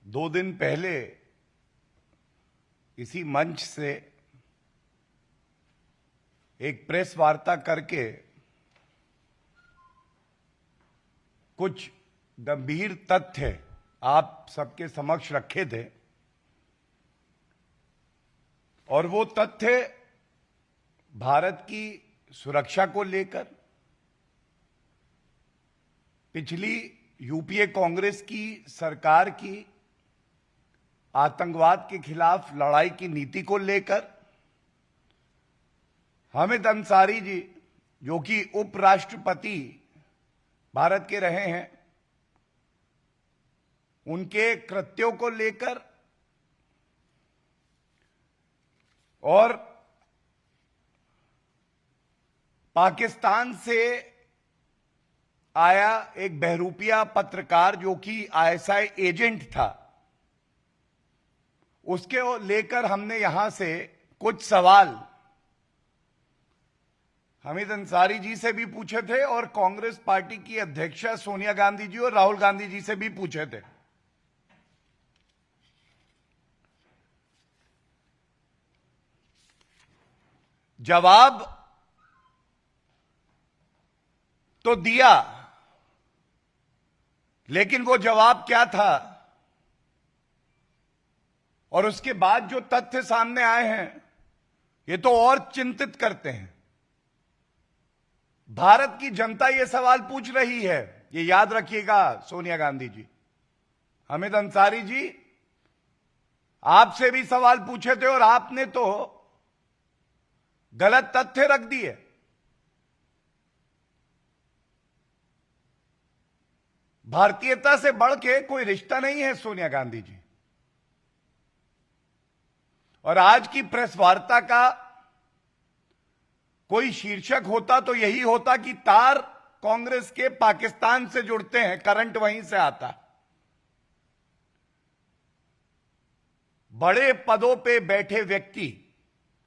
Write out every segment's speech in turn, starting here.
2 दिन पहले इसी मंच से एक प्रेस वार्ता करके कुछ गंभीर तथ्य आप सबके समक्ष रखे थे और वो तथ्य भारत की सुरक्षा को लेकर पिछली यूपीए कांग्रेस की सरकार की आतंकवाद के खिलाफ लड़ाई की नीति को लेकर हामिद अंसारी जी, जो कि उपराष्ट्रपति भारत के रहे हैं, उनके कृत्यों को लेकर और पाकिस्तान से आया एक बहरूपिया पत्रकार जो कि आईएसआई एजेंट था, उसके लेकर हमने यहां से कुछ सवाल हामिद अंसारी जी से भी पूछे थे और कांग्रेस पार्टी की अध्यक्षा सोनिया गांधी जी और राहुल गांधी जी से भी पूछे थे। जवाब तो दिया, लेकिन वो जवाब क्या था और उसके बाद जो तथ्य सामने आए हैं ये तो और चिंतित करते हैं। भारत की जनता ये सवाल पूछ रही है, ये याद रखिएगा सोनिया गांधी जी, हामिद अंसारी जी, आपसे भी सवाल पूछे थे और आपने तो गलत तथ्य रख दिए। भारतीयता से बढ़ के कोई रिश्ता नहीं है सोनिया गांधी जी। और आज की प्रेस वार्ता का कोई शीर्षक होता तो यही होता कि तार कांग्रेस के पाकिस्तान से जुड़ते हैं, करंट वहीं से आता। बड़े पदों पे बैठे व्यक्ति,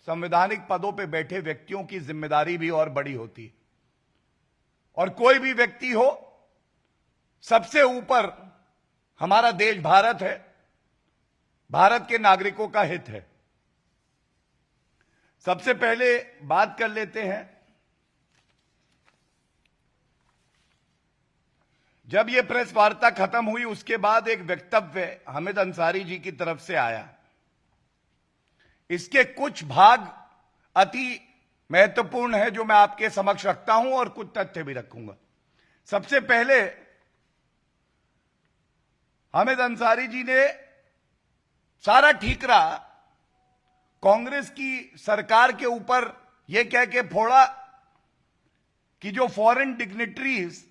संवैधानिक पदों पे बैठे व्यक्तियों की जिम्मेदारी भी और बड़ी होती है। और कोई भी व्यक्ति हो, सबसे ऊपर हमारा देश भारत है, भारत के नागरिकों का हित है। सबसे पहले बात कर लेते हैं, जब यह प्रेस वार्ता खत्म हुई उसके बाद एक वक्तव्य हामिद अंसारी जी की तरफ से आया। इसके कुछ भाग अति महत्वपूर्ण है जो मैं आपके समक्ष रखता हूं और कुछ तथ्य भी रखूंगा। सबसे पहले हामिद अंसारी जी ने सारा ठीकरा कांग्रेस की सरकार के ऊपर यह कह के फोड़ा कि जो फॉरेन डिग्निटरीज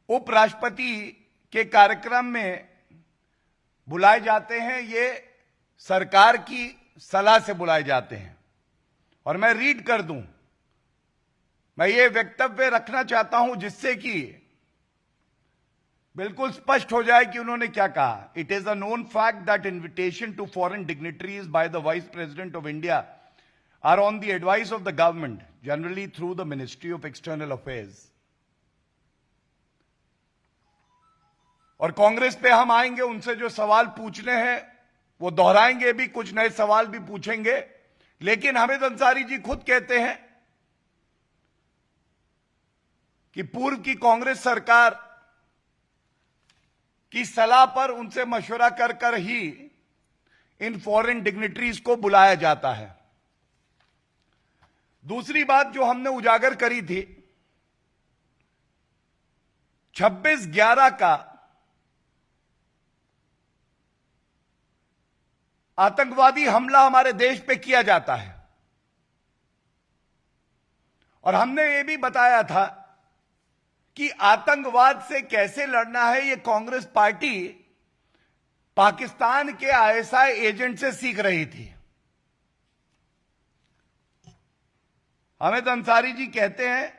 उपराष्ट्रपति के कार्यक्रम में बुलाए जाते हैं, ये सरकार की सलाह से बुलाए जाते हैं। और मैं रीड कर दूं, मैं ये वक्तव्य रखना चाहता हूं जिससे कि बिल्कुल स्पष्ट हो जाए कि उन्होंने क्या कहा। It is a known fact that invitation to foreign dignitaries by the vice president of India are on the advice of the government, generally through the ministry of external affairs. और कांग्रेस पे हम आएंगे, उनसे जो सवाल पूछने हैं वो दोहराएंगे भी, कुछ नए सवाल भी पूछेंगे। लेकिन हामिद अंसारी जी खुद कहते हैं कि पूर्व की कांग्रेस सरकार की सलाह पर उनसे मशवरा कर कर ही इन फॉरेन डिग्निटरीज को बुलाया जाता है। दूसरी बात जो हमने उजागर करी थी, 26/11 का आतंकवादी हमला हमारे देश पे किया जाता है और हमने ये भी बताया था कि आतंकवाद से कैसे लड़ना है ये कांग्रेस पार्टी पाकिस्तान के आईएसआई एजेंट से सीख रही थी। हामिद अंसारी जी कहते हैं,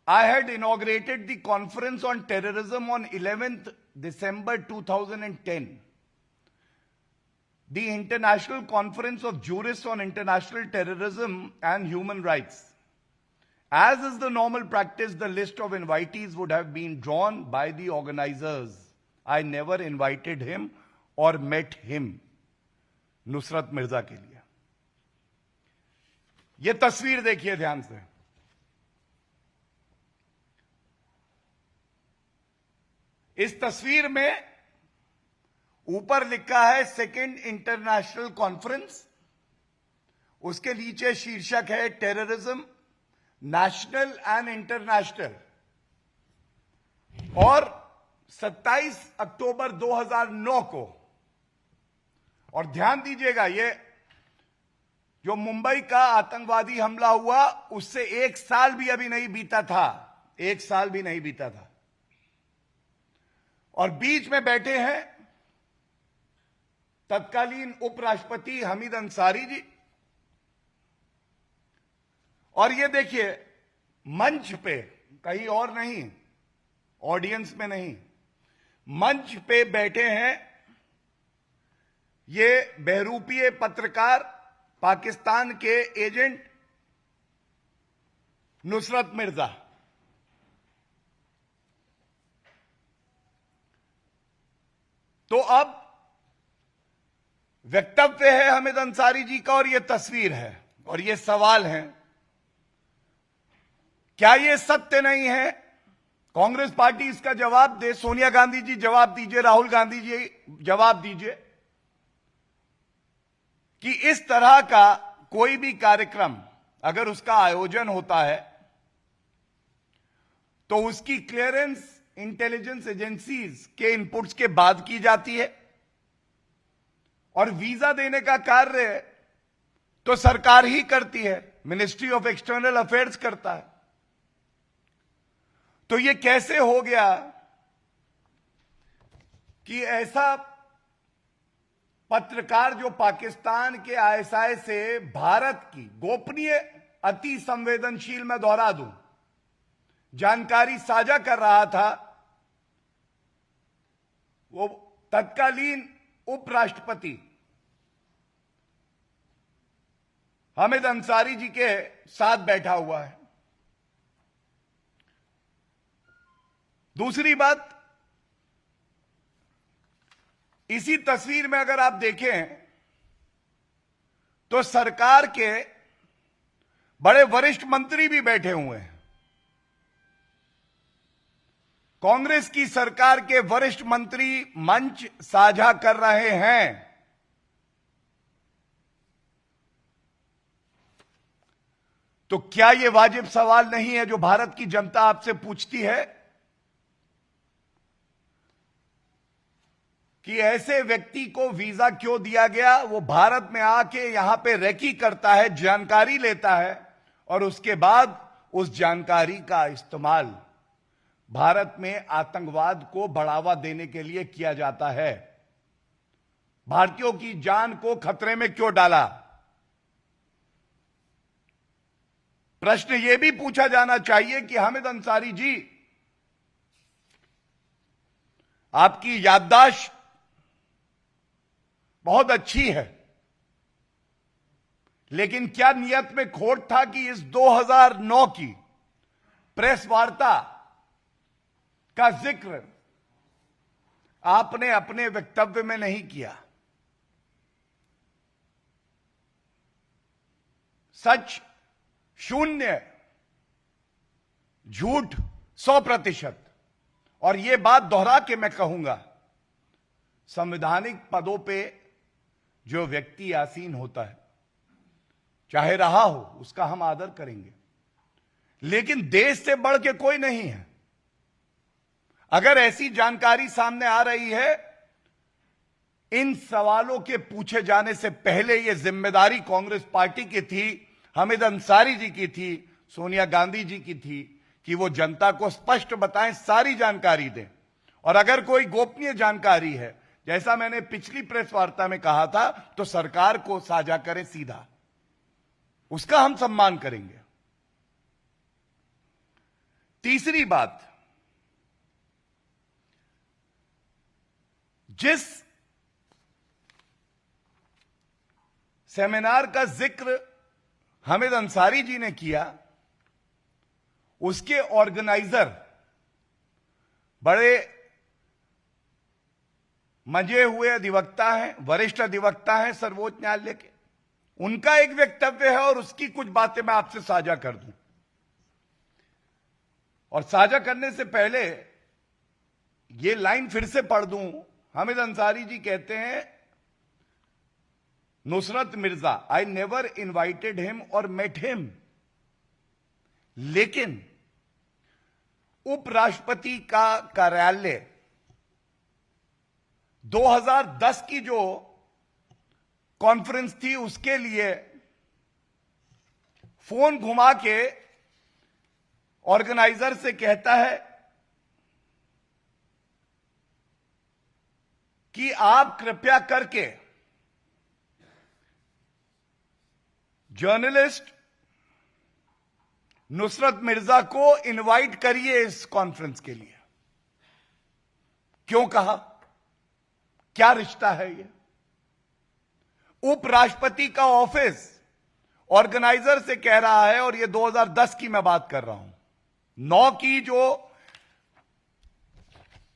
I had inaugurated the conference on terrorism on 11th December 2010, the International Conference of Jurists on International Terrorism and Human Rights. As is the normal practice, the list of invitees would have been drawn by the organizers. I never invited him और met him, Nusrat Mirza के लिए। यह तस्वीर देखिए ध्यान से। इस तस्वीर में ऊपर लिखा है सेकेंड इंटरनेशनल कॉन्फ्रेंस, उसके नीचे शीर्षक है टेररिज्म नेशनल एंड इंटरनेशनल, और 27 अक्टूबर 2009 को, और ध्यान दीजिएगा ये जो मुंबई का आतंकवादी हमला हुआ उससे 1 साल भी अभी नहीं बीता था, 1 साल भी नहीं बीता था, और बीच में बैठे हैं तत्कालीन उपराष्ट्रपति हामिद अंसारी जी। और ये देखिए मंच पे, कहीं और नहीं, ऑडियंस में नहीं, मंच पे बैठे हैं ये बहरूपीय पत्रकार, पाकिस्तान के एजेंट नुसरत मिर्जा। तो अब वक्तव्य है हामिद अंसारी जी का और यह तस्वीर है और ये सवाल है, क्या यह सत्य नहीं है? कांग्रेस पार्टी इसका जवाब दे, सोनिया गांधी जी जवाब दीजिए, राहुल गांधी जी जवाब दीजिए कि इस तरह का कोई भी कार्यक्रम अगर उसका आयोजन होता है तो उसकी क्लियरेंस इंटेलिजेंस एजेंसीज के इनपुट्स के बाद की जाती है, और वीजा देने का कार्य तो सरकार ही करती है, मिनिस्ट्री ऑफ एक्सटर्नल अफेयर्स करता है। तो यह कैसे हो गया कि ऐसा पत्रकार जो पाकिस्तान के आईएसआई से भारत की गोपनीय, अति संवेदनशील, मैं दोहरा दूं, जानकारी साझा कर रहा था, वो तत्कालीन उपराष्ट्रपति हामिद अंसारी जी के साथ बैठा हुआ है। दूसरी बात, इसी तस्वीर में अगर आप देखें तो सरकार के बड़े वरिष्ठ मंत्री भी बैठे हुए हैं। कांग्रेस की सरकार के वरिष्ठ मंत्री मंच साझा कर रहे हैं। तो क्या यह वाजिब सवाल नहीं है जो भारत की जनता आपसे पूछती है कि ऐसे व्यक्ति को वीजा क्यों दिया गया? वो भारत में आके यहां पे रेकी करता है, जानकारी लेता है और उसके बाद उस जानकारी का इस्तेमाल भारत में आतंकवाद को बढ़ावा देने के लिए किया जाता है। भारतीयों की जान को खतरे में क्यों डाला? प्रश्न यह भी पूछा जाना चाहिए कि हामिद अंसारी जी, आपकी याददाश्त बहुत अच्छी है, लेकिन क्या नियत में खोट था कि इस 2009 की प्रेस वार्ता का जिक्र आपने अपने वक्तव्य में नहीं किया? सच 0, झूठ 100%। और यह बात दोहरा के मैं कहूंगा, संवैधानिक पदों पे जो व्यक्ति आसीन होता है, चाहे रहा हो, उसका हम आदर करेंगे, लेकिन देश से बढ़ के कोई नहीं है। अगर ऐसी जानकारी सामने आ रही है, इन सवालों के पूछे जाने से पहले यह जिम्मेदारी कांग्रेस पार्टी की थी, हामिद अंसारी जी की थी, सोनिया गांधी जी की थी कि वो जनता को स्पष्ट बताएं, सारी जानकारी दें। और अगर कोई गोपनीय जानकारी है, जैसा मैंने पिछली प्रेस वार्ता में कहा था, तो सरकार को साझा करें सीधा, उसका हम सम्मान करेंगे। तीसरी बात, जिस सेमिनार का जिक्र हामिद अंसारी जी ने किया, उसके ऑर्गेनाइजर बड़े मंजे हुए अधिवक्ता हैं, वरिष्ठ अधिवक्ता हैं सर्वोच्च न्यायालय के, उनका एक वक्तव्य है और उसकी कुछ बातें मैं आपसे साझा कर दूं। और साझा करने से पहले ये लाइन फिर से पढ़ दूं। हामिद अंसारी जी कहते हैं, Nusrat Mirza, I never invited him और मेट हिम, लेकिन उपराष्ट्रपति का कार्यालय 2010 की जो कॉन्फ्रेंस थी उसके लिए फोन घुमा के ऑर्गेनाइजर से कहता है कि आप कृपया करके जर्नलिस्ट नुसरत मिर्जा को इनवाइट करिए इस कॉन्फ्रेंस के लिए। क्यों कहा? क्या रिश्ता है ये? उपराष्ट्रपति का ऑफिस ऑर्गेनाइजर से कह रहा है, और ये 2010 की मैं बात कर रहा हूं, 9 की जो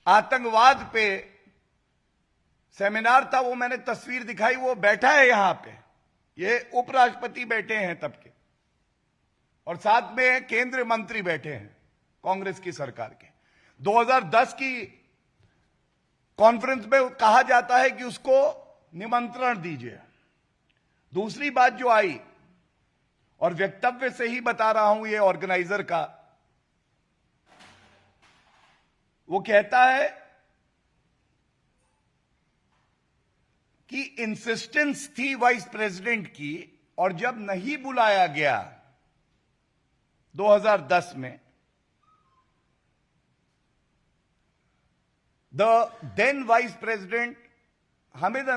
आतंकवाद पे सेमिनार था, वो मैंने तस्वीर दिखाई, वो बैठा है यहां पे, ये उपराष्ट्रपति बैठे हैं तब के, और साथ में केंद्रीय मंत्री बैठे हैं कांग्रेस की सरकार के। 2010 की कॉन्फ्रेंस में कहा जाता है कि उसको निमंत्रण दीजिए। दूसरी बात जो आई, और वक्तव्य से ही बता रहा हूं ये ऑर्गेनाइजर का, वो कहता है कि इंसिस्टेंस थी वाइस प्रेसिडेंट की, और जब नहीं बुलाया गया 2010 में, the then vice president Hamid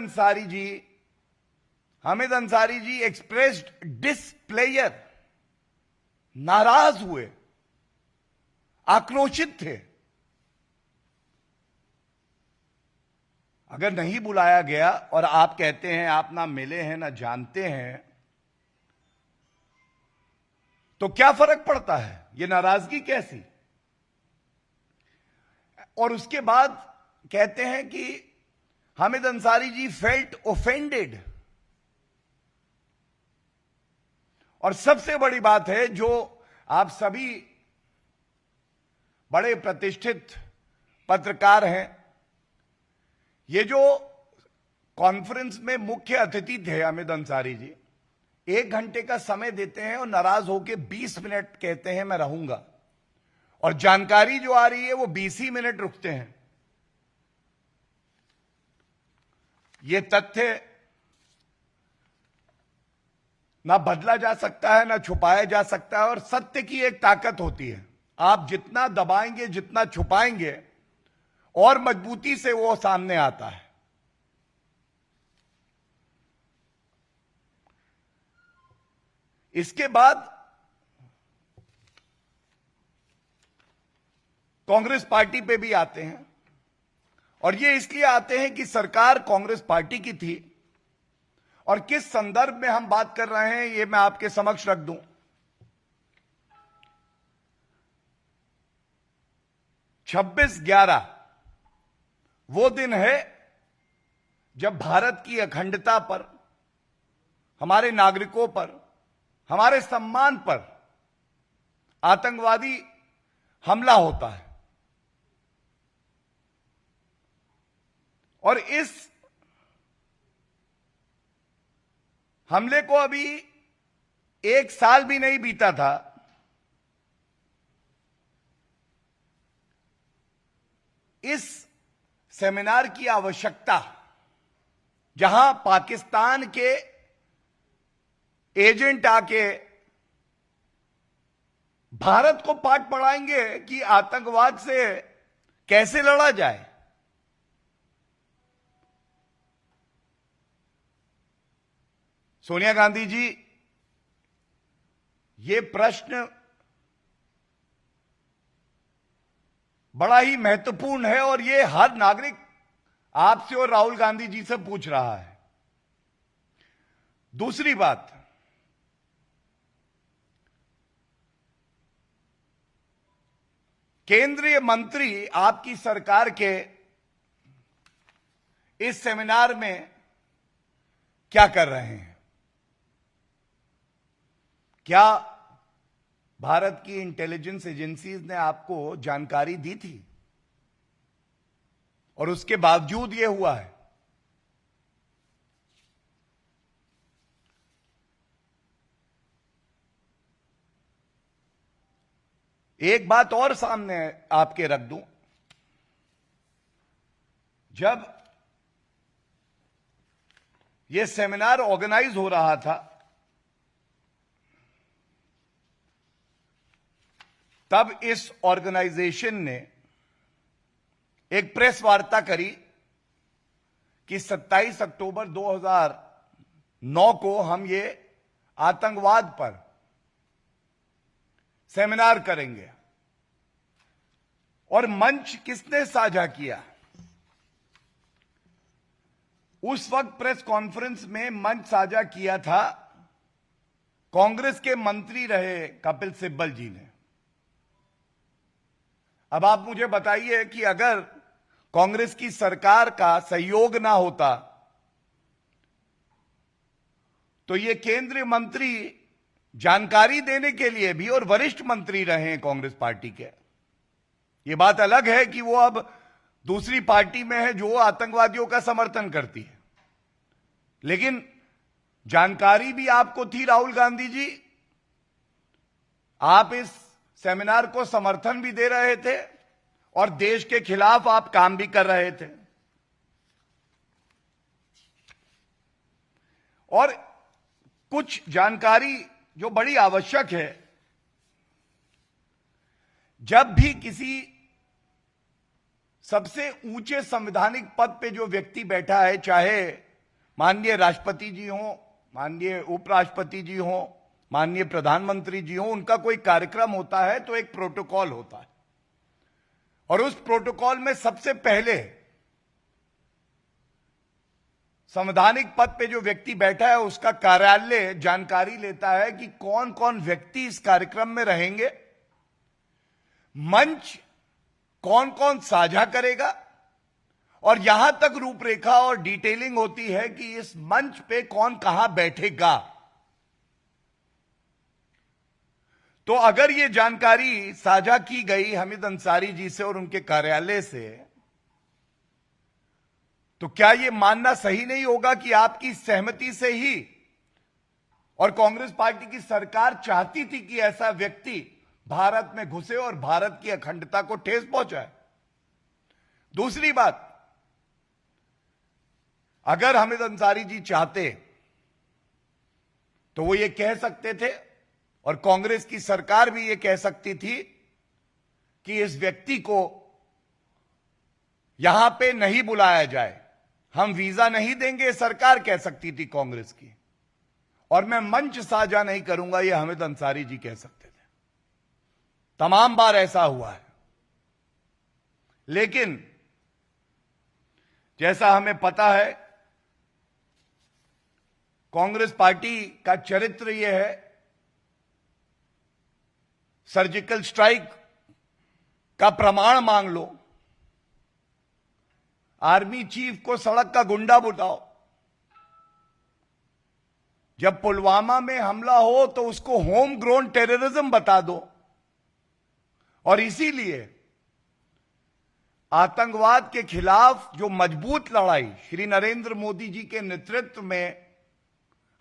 Ansari ji expressed displeasure, नाराज हुए, आक्रोशित थे। अगर नहीं बुलाया गया और आप कहते हैं आप ना मिले हैं ना जानते हैं, तो क्या फर्क पड़ता है? ये नाराजगी कैसी? और उसके बाद कहते हैं कि हामिद अंसारी जी फेल्ट ऑफेंडेड। और सबसे बड़ी बात है, जो आप सभी बड़े प्रतिष्ठित पत्रकार हैं, ये जो कॉन्फ्रेंस में मुख्य अतिथि थे हामिद अंसारी जी, 1 घंटे का समय देते हैं और नाराज होकर 20 मिनट कहते हैं मैं रहूंगा, और जानकारी जो आ रही है वो 20 ही मिनट रुकते हैं। ये तथ्य ना बदला जा सकता है, ना छुपाया जा सकता है, और सत्य की एक ताकत होती है, आप जितना दबाएंगे, जितना छुपाएंगे, और मजबूती से वो सामने आता है। इसके बाद कांग्रेस पार्टी पे भी आते हैं, और ये इसलिए आते हैं कि सरकार कांग्रेस पार्टी की थी, और किस संदर्भ में हम बात कर रहे हैं ये मैं आपके समक्ष रख दूं। 26/11 वो दिन है जब भारत की अखंडता पर, हमारे नागरिकों पर, हमारे सम्मान पर आतंकवादी हमला होता है। और इस हमले को अभी 1 साल भी नहीं बीता था, इस सेमिनार की आवश्यकता, जहां पाकिस्तान के एजेंट आके भारत को पाठ पढ़ाएंगे कि आतंकवाद से कैसे लड़ा जाए। सोनिया गांधी जी, ये प्रश्न बड़ा ही महत्वपूर्ण है, और ये हर नागरिक आपसे और राहुल गांधी जी से पूछ रहा है। दूसरी बात, केंद्रीय मंत्री आपकी सरकार के इस सेमिनार में क्या कर रहे हैं? क्या भारत की इंटेलिजेंस एजेंसीज ने आपको जानकारी दी थी और उसके बावजूद यह हुआ है? एक बात और सामने आपके रख दूं, जब यह सेमिनार ऑर्गेनाइज हो रहा था तब इस ऑर्गेनाइजेशन ने एक प्रेस वार्ता करी कि 27 अक्टूबर 2009 को हम ये आतंकवाद पर सेमिनार करेंगे। और मंच किसने साझा किया? उस वक्त प्रेस कॉन्फ्रेंस में मंच साझा किया था कांग्रेस के मंत्री रहे कपिल सिब्बल जी ने। अब आप मुझे बताइए कि अगर कांग्रेस की सरकार का सहयोग ना होता तो ये केंद्रीय मंत्री जानकारी देने के लिए भी, और वरिष्ठ मंत्री रहे हैं कांग्रेस पार्टी के, ये बात अलग है कि वो अब दूसरी पार्टी में है जो आतंकवादियों का समर्थन करती है, लेकिन जानकारी भी आपको थी राहुल गांधी जी। आप इस सेमिनार को समर्थन भी दे रहे थे और देश के खिलाफ आप काम भी कर रहे थे। और कुछ जानकारी जो बड़ी आवश्यक है, जब भी किसी सबसे ऊंचे संवैधानिक पद पे जो व्यक्ति बैठा है, चाहे माननीय राष्ट्रपति जी हों, माननीय उपराष्ट्रपति जी हों, माननीय प्रधानमंत्री जी हों, उनका कोई कार्यक्रम होता है तो एक प्रोटोकॉल होता है और उस प्रोटोकॉल में सबसे पहले संवैधानिक पद पे जो व्यक्ति बैठा है उसका कार्यालय जानकारी लेता है कि कौन कौन व्यक्ति इस कार्यक्रम में रहेंगे, मंच कौन कौन साझा करेगा, और यहां तक रूपरेखा और डिटेलिंग होती है कि इस मंच पे कौन कहां बैठेगा। तो अगर यह जानकारी साझा की गई हामिद अंसारी जी से और उनके कार्यालय से, तो क्या यह मानना सही नहीं होगा कि आपकी सहमति से ही और कांग्रेस पार्टी की सरकार चाहती थी कि ऐसा व्यक्ति भारत में घुसे और भारत की अखंडता को ठेस पहुंचाए? दूसरी बात, अगर हामिद अंसारी जी चाहते तो वो ये कह सकते थे और कांग्रेस की सरकार भी ये कह सकती थी कि इस व्यक्ति को यहां पे नहीं बुलाया जाए, हम वीजा नहीं देंगे, सरकार कह सकती थी कांग्रेस की, और मैं मंच साझा नहीं करूंगा, ये हामिद अंसारी जी कह सकते थे। तमाम बार ऐसा हुआ है। लेकिन जैसा हमें पता है, कांग्रेस पार्टी का चरित्र यह है, सर्जिकल स्ट्राइक का प्रमाण मांग लो, आर्मी चीफ को सड़क का गुंडा बताओ। जब पुलवामा में हमला हो तो उसको होम ग्रोन टेररिज्म बता दो। और इसीलिए आतंकवाद के खिलाफ जो मजबूत लड़ाई श्री नरेंद्र मोदी जी के नेतृत्व में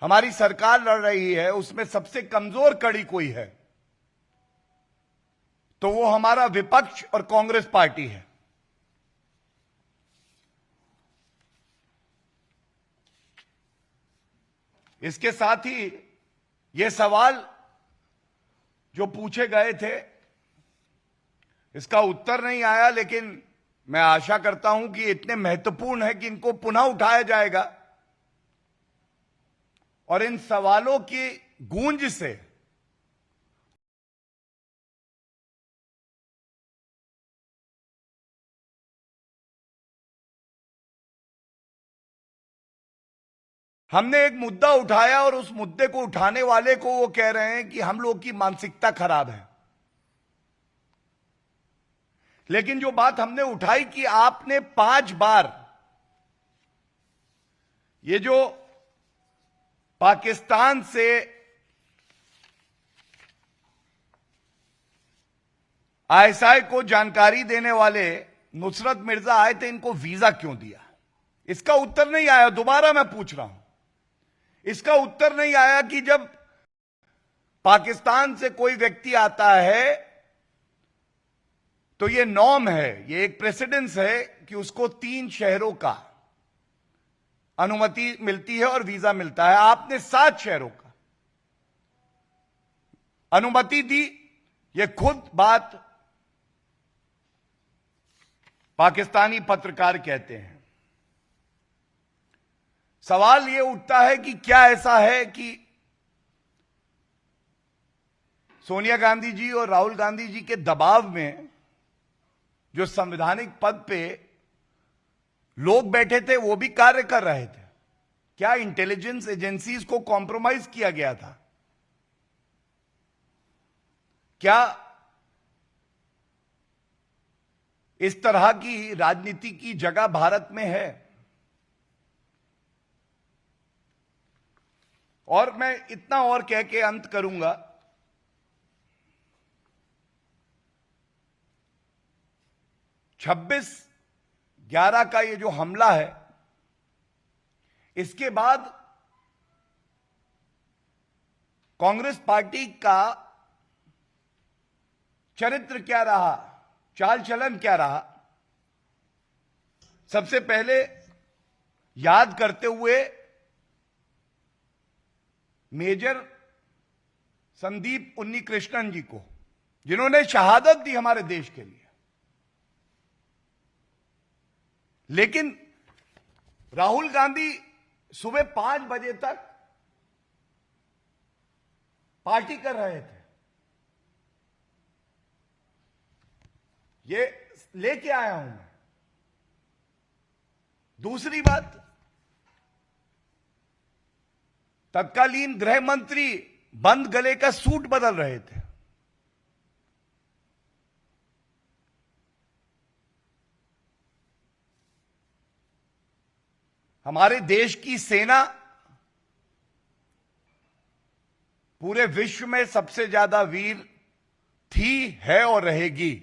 हमारी सरकार लड़ रही है, उसमें सबसे कमजोर कड़ी कोई है तो वो हमारा विपक्ष और कांग्रेस पार्टी है। इसके साथ ही ये सवाल जो पूछे गए थे, इसका उत्तर नहीं आया, लेकिन मैं आशा करता हूं कि इतने महत्वपूर्ण है कि इनको पुनः उठाया जाएगा और इन सवालों की गूंज से हमने एक मुद्दा उठाया और उस मुद्दे को उठाने वाले को वो कह रहे हैं कि हम लोग की मानसिकता खराब है। लेकिन जो बात हमने उठाई कि आपने 5 बार ये जो पाकिस्तान से आईएसआई को जानकारी देने वाले नुसरत मिर्जा आए थे, इनको वीजा क्यों दिया? इसका उत्तर नहीं आया। दोबारा मैं पूछ रहा हूं, इसका उत्तर नहीं आया कि जब पाकिस्तान से कोई व्यक्ति आता है तो यह नॉर्म है, यह एक प्रेसिडेंस है कि उसको 3 शहरों का अनुमति मिलती है और वीजा मिलता है। आपने 7 शहरों का अनुमति दी। यह खुद बात पाकिस्तानी पत्रकार कहते हैं। सवाल यह उठता है कि क्या ऐसा है कि सोनिया गांधी जी और राहुल गांधी जी के दबाव में जो संवैधानिक पद पे लोग बैठे थे वो भी कार्य कर रहे थे? क्या इंटेलिजेंस एजेंसीज को कॉम्प्रोमाइज किया गया था? क्या इस तरह की राजनीति की जगह भारत में है? और मैं इतना और कह के अंत करूंगा, 26/11 का ये जो हमला है, इसके बाद कांग्रेस पार्टी का चरित्र क्या रहा, चाल चलन क्या रहा? सबसे पहले याद करते हुए मेजर संदीप उन्नीकृष्णन जी को, जिन्होंने शहादत दी हमारे देश के लिए, लेकिन राहुल गांधी सुबह 5 बजे तक पार्टी कर रहे थे। ये लेके आया हूं मैं। दूसरी बात, तत्कालीन गृह मंत्री बंद गले का सूट बदल रहे थे। हमारे देश की सेना पूरे विश्व में सबसे ज्यादा वीर थी, है और रहेगी।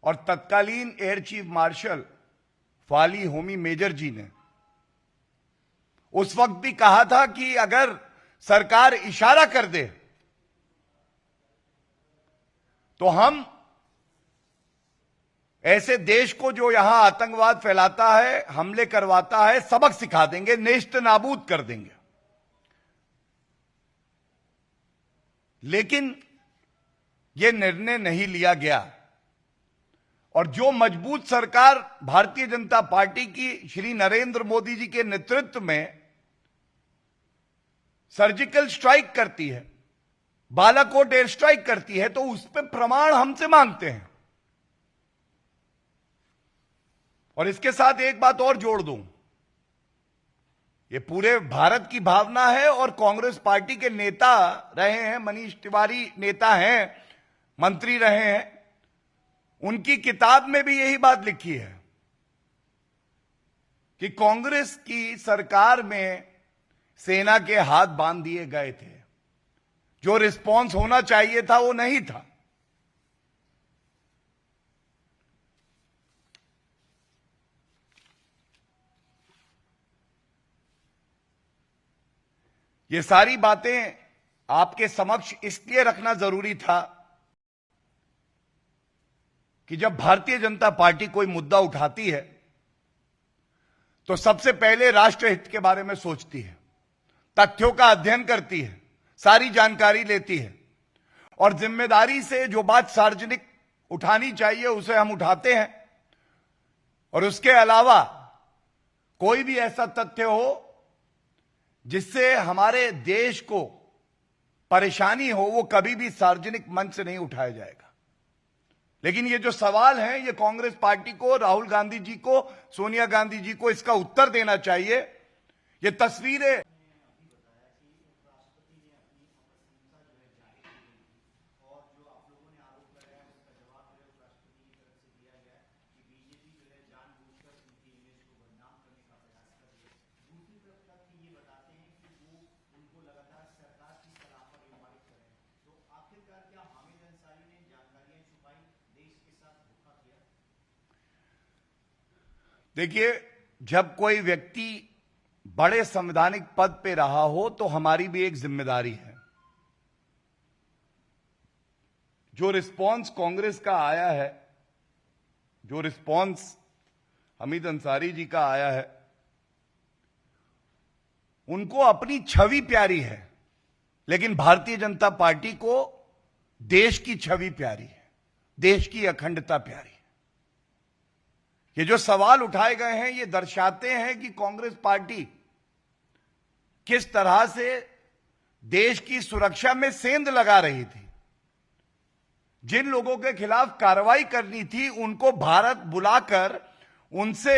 और तत्कालीन air chief marshal Fali Homi Major ji ने उस वक्त भी कहा था कि अगर सरकार इशारा कर दे तो हम ऐसे देश को जो यहां आतंकवाद फैलाता है, हमले करवाता है, सबक सिखा देंगे, नेस्त नाबूद कर देंगे। लेकिन यह निर्णय नहीं लिया गया। और जो मजबूत सरकार भारतीय जनता पार्टी की श्री नरेंद्र मोदी जी के नेतृत्व में सर्जिकल स्ट्राइक करती है, बालाकोट एयर स्ट्राइक करती है, तो उस पर प्रमाण हमसे मांगते हैं। और इसके साथ एक बात और जोड़ दूं, ये पूरे भारत की भावना है और कांग्रेस पार्टी के नेता रहे हैं, मनीष तिवारी नेता हैं, मंत्री रहे हैं, उनकी किताब में भी यही बात लिखी है कि कांग्रेस की सरकार में सेना के हाथ बांध दिए गए थे। जो रिस्पॉन्स होना चाहिए था वो नहीं था। ये सारी बातें आपके समक्ष इसलिए रखना जरूरी था कि जब भारतीय जनता पार्टी कोई मुद्दा उठाती है तो सबसे पहले राष्ट्रहित के बारे में सोचती है, तथ्यों का अध्ययन करती है, सारी जानकारी लेती है और जिम्मेदारी से जो बात सार्वजनिक उठानी चाहिए उसे हम उठाते हैं। और उसके अलावा कोई भी ऐसा तथ्य हो जिससे हमारे देश को परेशानी हो, वो कभी भी सार्वजनिक मंच से नहीं उठाया जाएगा। लेकिन ये जो सवाल है, ये कांग्रेस पार्टी को, राहुल गांधी जी को, सोनिया गांधी जी को इसका उत्तर देना चाहिए। ये तस्वीरें देखिए, जब कोई व्यक्ति बड़े संवैधानिक पद पे रहा हो तो हमारी भी एक जिम्मेदारी है। जो रिस्पॉन्स कांग्रेस का आया है, जो रिस्पॉन्स हमीद अंसारी जी का आया है, उनको अपनी छवि प्यारी है, लेकिन भारतीय जनता पार्टी को देश की छवि प्यारी है, देश की अखंडता प्यारी है। ये जो सवाल उठाए गए हैं ये दर्शाते हैं कि कांग्रेस पार्टी किस तरह से देश की सुरक्षा में सेंध लगा रही थी। जिन लोगों के खिलाफ कार्रवाई करनी थी उनको भारत बुलाकर उनसे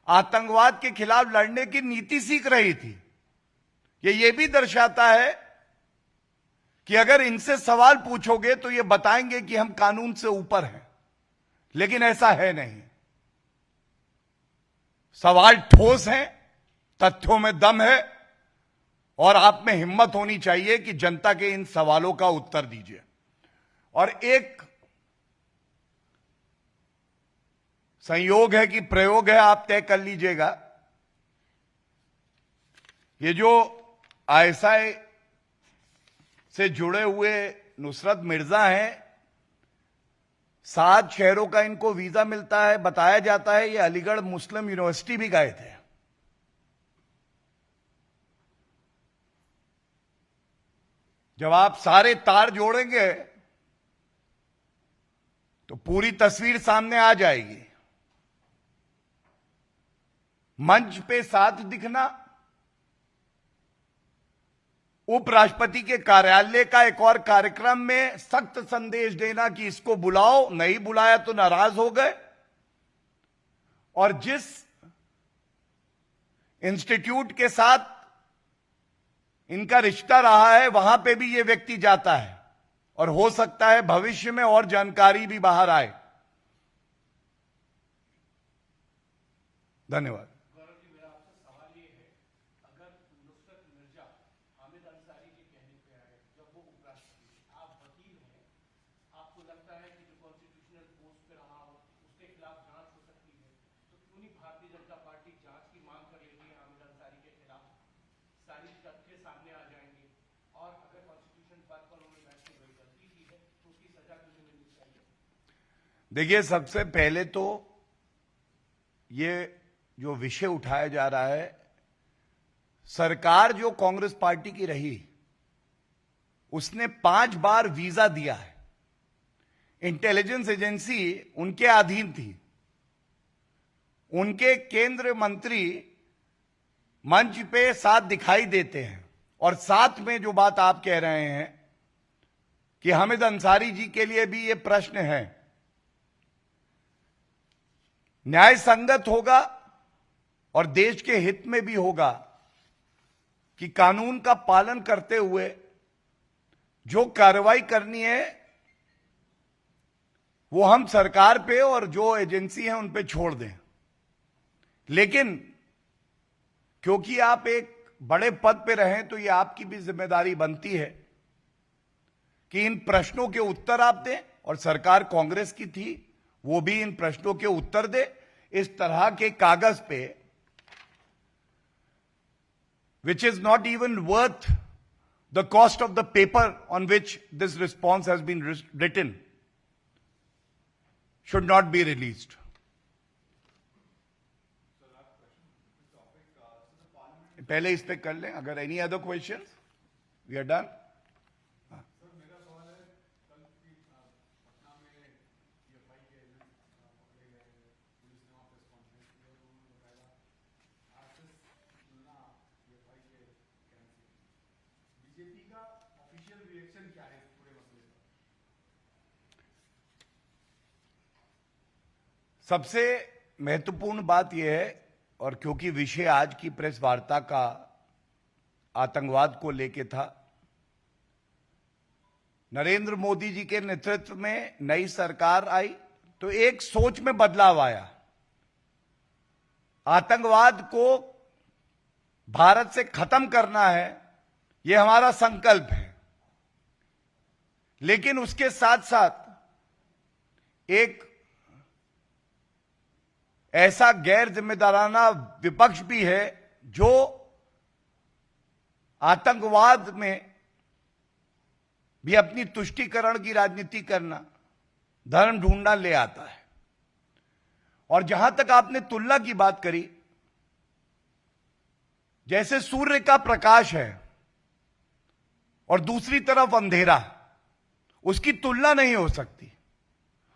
आतंकवाद के खिलाफ लड़ने की नीति सीख रही थी। ये भी दर्शाता है कि अगर इनसे सवाल पूछोगे तो ये बताएंगे कि हम कानून से ऊपर हैं, लेकिन ऐसा है नहीं। सवाल ठोस हैं, तथ्यों में दम है और आप में हिम्मत होनी चाहिए कि जनता के इन सवालों का उत्तर दीजिए। और एक संयोग है कि प्रयोग है, आप तय कर लीजिएगा। ये जो आईएसआई से जुड़े हुए नुसरत मिर्जा हैं, 7 शहरों का इनको वीजा मिलता है। बताया जाता है ये अलीगढ़ मुस्लिम यूनिवर्सिटी भी गए थे। जब आप सारे तार जोड़ेंगे तो पूरी तस्वीर सामने आ जाएगी। मंच पे साथ दिखना, उपराष्ट्रपति के कार्यालय का एक और कार्यक्रम में सख्त संदेश देना कि इसको बुलाओ, नहीं बुलाया तो नाराज हो गए। और जिस इंस्टीट्यूट के साथ इनका रिश्ता रहा है वहां पे भी ये व्यक्ति जाता है और हो सकता है भविष्य में और जानकारी भी बाहर आए। धन्यवाद। भारतीय जनता पार्टी जांच की मांग कर लेगी हामिद अंसारी के खिलाफ, सारी तथ्य सामने आ जाएंगे और अगर कॉन्स्टिट्यूशन पद पर उन्होंने बैठ के गलती की है तो उसकी सजा क्यों मिलनी चाहिए? देखिए, सबसे पहले तो ये जो विषय उठाया जा रहा है, सरकार जो कांग्रेस पार्टी की रही उसने 5 बार वीजा दिया है। इंटेलिजेंस एजेंसी उनके अधीन थी। उनके केंद्र मंत्री मंच पे साथ दिखाई देते हैं और साथ में जो बात आप कह रहे हैं कि हामिद अंसारी जी के लिए भी ये प्रश्न है, न्याय संगत होगा और देश के हित में भी होगा कि कानून का पालन करते हुए जो कार्रवाई करनी है वो हम सरकार पे और जो एजेंसी है उन पे छोड़ दें। लेकिन क्योंकि आप एक बड़े पद पे रहें तो ये आपकी भी जिम्मेदारी बनती है कि इन प्रश्नों के उत्तर आप दें, और सरकार कांग्रेस की थी वो भी इन प्रश्नों के उत्तर दे। इस तरह के कागज पे which is not even worth the cost of the paper on which this response has been written should not be released. पहले इस पे कर लें, अगर any other questions we are done. BJP का ऑफिशियल रिएक्शन क्या है इस पूरे मसले पर? सबसे महत्वपूर्ण बात यह है, और क्योंकि विषय आज की प्रेस वार्ता का आतंकवाद को लेके था, नरेंद्र मोदी जी के नेतृत्व में नई सरकार आई तो एक सोच में बदलाव आया। आतंकवाद को भारत से खत्म करना है, यह हमारा संकल्प है। लेकिन उसके साथ साथ एक ऐसा गैर जिम्मेदाराना विपक्ष भी है जो आतंकवाद में भी अपनी तुष्टीकरण की राजनीति करना, धर्म ढूंढना ले आता है। और जहां तक आपने तुलना की बात करी, जैसे सूर्य का प्रकाश है और दूसरी तरफ अंधेरा, उसकी तुलना नहीं हो सकती,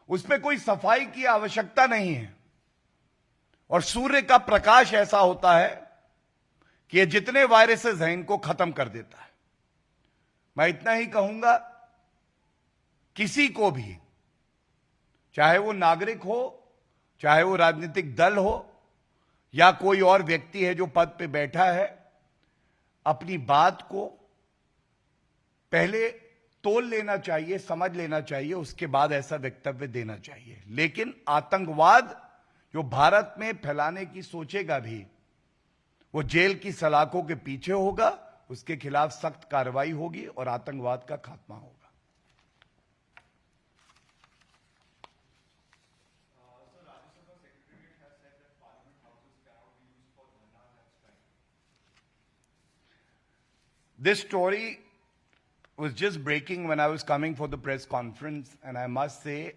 उसमें कोई सफाई की आवश्यकता नहीं है। और सूर्य का प्रकाश ऐसा होता है कि ये जितने वायरसेस हैं इनको खत्म कर देता है। मैं इतना ही कहूंगा, किसी को भी, चाहे वो नागरिक हो, चाहे वो राजनीतिक दल हो या कोई और व्यक्ति है जो पद पे बैठा है, अपनी बात को पहले तोल लेना चाहिए, समझ लेना चाहिए, उसके बाद ऐसा वक्तव्य देना चाहिए। लेकिन आतंकवाद जो भारत में फैलाने की सोचेगा भी, वो जेल की सलाखों के पीछे होगा, उसके खिलाफ सख्त कार्रवाई होगी और आतंकवाद का खात्मा होगा। This story was just breaking when I was coming for the press conference, and I must say,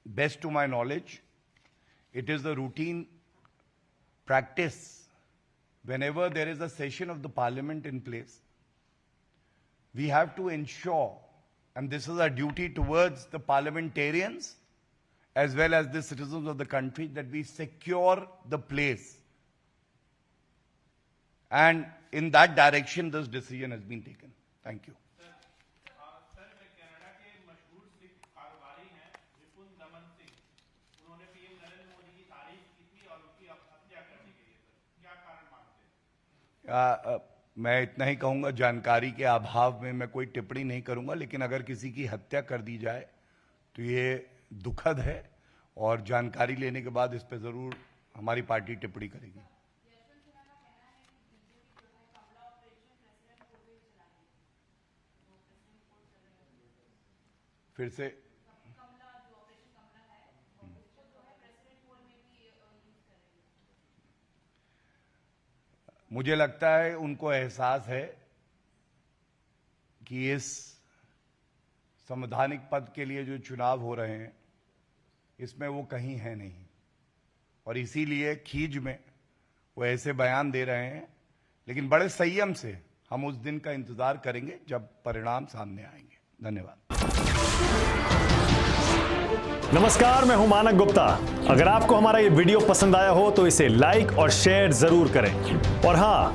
best to my knowledge, it is the routine practice whenever there is a session of the parliament in place. We have to ensure, and this is our duty towards the parliamentarians as well as the citizens of the country, that we secure the place. And in that direction, this decision has been taken. Thank you. Sir, Canada के मशहूर सिख कारोबारी हैं विपुल दमन सिंह, उन्होंने PM Narendra Modi की तारीफ की थी और उनकी हत्या कर दी गई है। सर, क्या कारण मानते हैं? मैं इतना ही कहूंगा, जानकारी के अभाव में मैं कोई टिप्पणी नहीं करूंगा, लेकिन अगर किसी की हत्या कर दी जाए तो ये दुखद है और जानकारी लेने के बाद इस पर जरूर हमारी पार्टी टिप्पणी करेगी। फिर से मुझे लगता है उनको एहसास है कि इस संवैधानिक पद के लिए जो चुनाव हो रहे हैं इसमें वो कहीं है नहीं, और इसीलिए खीज में वो ऐसे बयान दे रहे हैं। लेकिन बड़े संयम से हम उस दिन का इंतजार करेंगे जब परिणाम सामने आएंगे। धन्यवाद। नमस्कार, मैं हूं मानक गुप्ता। अगर आपको हमारा ये वीडियो पसंद आया हो तो इसे लाइक और शेयर जरूर करें, और हां,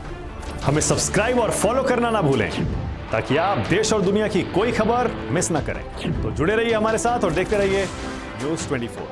हमें सब्सक्राइब और फॉलो करना ना भूलें ताकि आप देश और दुनिया की कोई खबर मिस ना करें। तो जुड़े रहिए हमारे साथ और देखते रहिए न्यूज़ 24।